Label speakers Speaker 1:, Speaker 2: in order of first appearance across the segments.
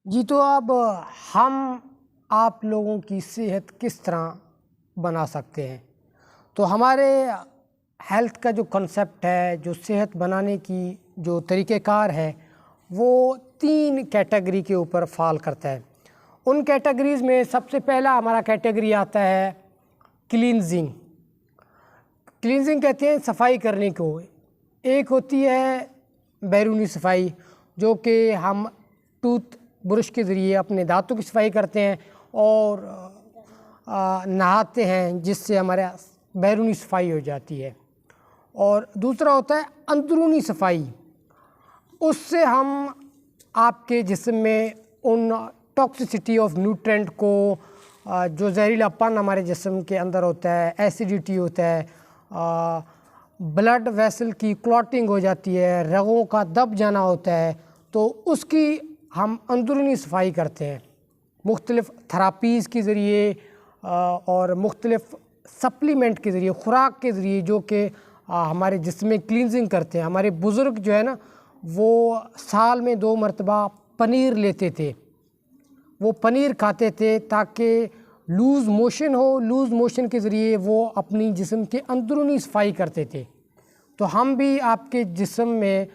Speaker 1: जी, तो अब हम आप लोगों की सेहत किस तरह बना सकते हैं। तो हमारे हेल्थ का जो कंसेप्ट है, जो सेहत बनाने की जो तरीक़ेकार है, वो 3 कैटेगरी के ऊपर फ़ॉल करता है। उन कैटेगरीज़ में सबसे पहला हमारा कैटेगरी आता है क्लींजिंग। क्लींजिंग कहते हैं सफाई करने को। एक होती है बैरूनी सफाई, जो कि हम टूथ ब्रश के ज़रिए अपने दांतों की सफाई करते हैं और नहाते हैं, जिससे हमारा बैरूनी सफाई हो जाती है। और दूसरा होता है अंदरूनी सफाई। उससे हम आपके जिस्म में उन टॉक्सिसिटी ऑफ न्यूट्रेंट को, जो जहरीलापन हमारे जिस्म के अंदर होता है, एसिडिटी होता है, ब्लड वेसल की क्लॉटिंग हो जाती है, रगों का दब जाना होता है, तो उसकी हम अंदरूनी सफाई करते हैं मुख्तलिफ़ थेरापीज़ के ज़रिए और मुख्तलिफ़ सप्लीमेंट के ज़रिए, खुराक के ज़रिए, जो कि हमारे जिस्म में क्लींजिंग करते हैं। हमारे बुज़ुर्ग जो है ना, वो साल में 2 मरतबा पनीर लेते थे। वो पनीर खाते थे ताकि लूज़ मोशन हो, लूज़ मोशन के ज़रिए वो अपनी जिस्म की अंदरूनी सफाई करते थे। तो हम भी आपके जिस्म में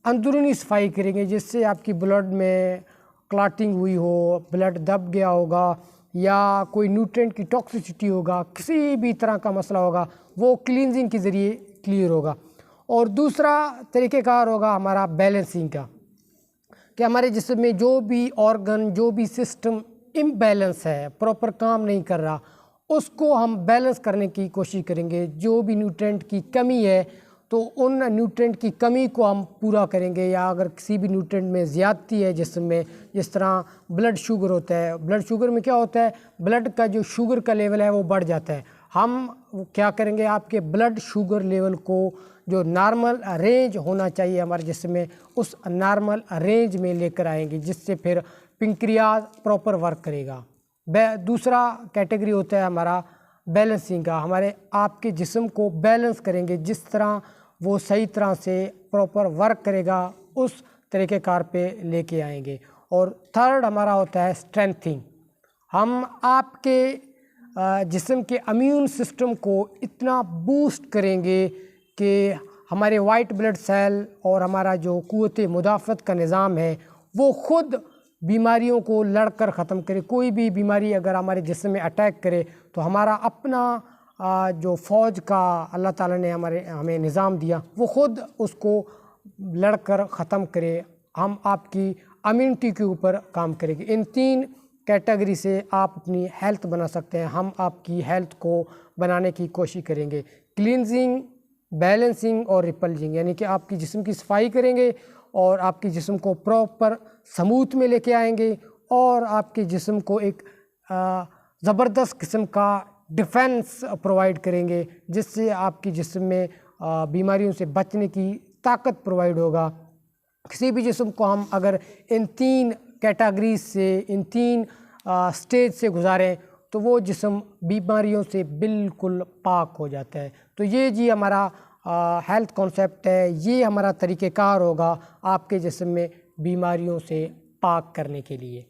Speaker 1: अंदरूनी सफाई करेंगे, जिससे आपकी ब्लड में क्लॉटिंग हुई हो, ब्लड दब गया होगा या कोई न्यूट्रिएंट की टॉक्सिसिटी होगा, किसी भी तरह का मसला होगा, वो क्लींजिंग के ज़रिए क्लियर होगा। और दूसरा तरीक़ेकार होगा हमारा बैलेंसिंग का, कि हमारे जिस्म में जो भी ऑर्गन, जो भी सिस्टम इम्बैलेंस है, प्रॉपर काम नहीं कर रहा, उसको हम बैलेंस करने की कोशिश करेंगे। जो भी न्यूट्रिएंट की कमी है, तो उन न्यूट्रिएंट की कमी को हम पूरा करेंगे। या अगर किसी भी न्यूट्रिएंट में ज़्यादती है जिस्म में, जिस तरह ब्लड शुगर होता है, ब्लड शुगर में क्या होता है, ब्लड का जो शुगर का लेवल है वो बढ़ जाता है। हम क्या करेंगे, आपके ब्लड शुगर लेवल को जो नॉर्मल रेंज होना चाहिए हमारे जिस्म में, उस नॉर्मल रेंज में लेकर आएंगे, जिससे फिर पेंक्रियाज प्रॉपर वर्क करेगा। दूसरा कैटेगरी होता है हमारा बैलेंसिंग का। हमारे आपके जिस्म को बैलेंस करेंगे, जिस तरह वो सही तरह से प्रॉपर वर्क करेगा, उस तरीक़ेकार पे लेके आएंगे। और थर्ड हमारा होता है स्ट्रेंथिंग। हम आपके जिस्म के इम्यून सिस्टम को इतना बूस्ट करेंगे कि हमारे वाइट ब्लड सेल और हमारा जो क़ुव्वत मुदाफ़त का निज़ाम है, वो ख़ुद बीमारियों को लड़कर ख़त्म करे। कोई भी बीमारी अगर हमारे जिस्म में अटैक करे, तो हमारा अपना जो फ़ौज का अल्लाह ताला ने हमें निज़ाम दिया, वो ख़ुद उसको लड़कर ख़त्म करे। हम आपकी इम्यूनिटी के ऊपर काम करेंगे। इन 3 कैटेगरी से आप अपनी हेल्थ बना सकते हैं। हम आपकी हेल्थ को बनाने की कोशिश करेंगे। क्लींजिंग, बैलेंसिंग और रिपल्जिंग, यानी कि आपकी जिस्म की सफाई करेंगे और आपके जिस्म को प्रॉपर समूथ में लेके आएंगे और आपके जिस्म को एक ज़बरदस्त किस्म का डिफेंस प्रोवाइड करेंगे, जिससे आपके जिस्म में बीमारियों से बचने की ताकत प्रोवाइड होगा। किसी भी जिस्म को हम अगर इन 3 कैटेगरीज से, इन 3 स्टेज से गुजारें, तो वो जिस्म बीमारियों से बिल्कुल पाक हो जाता है। तो ये जी हमारा हेल्थ कॉन्सेप्ट है, ये हमारा तरीक़ेकार होगा आपके जिस्म में बीमारियों से पाक करने के लिए।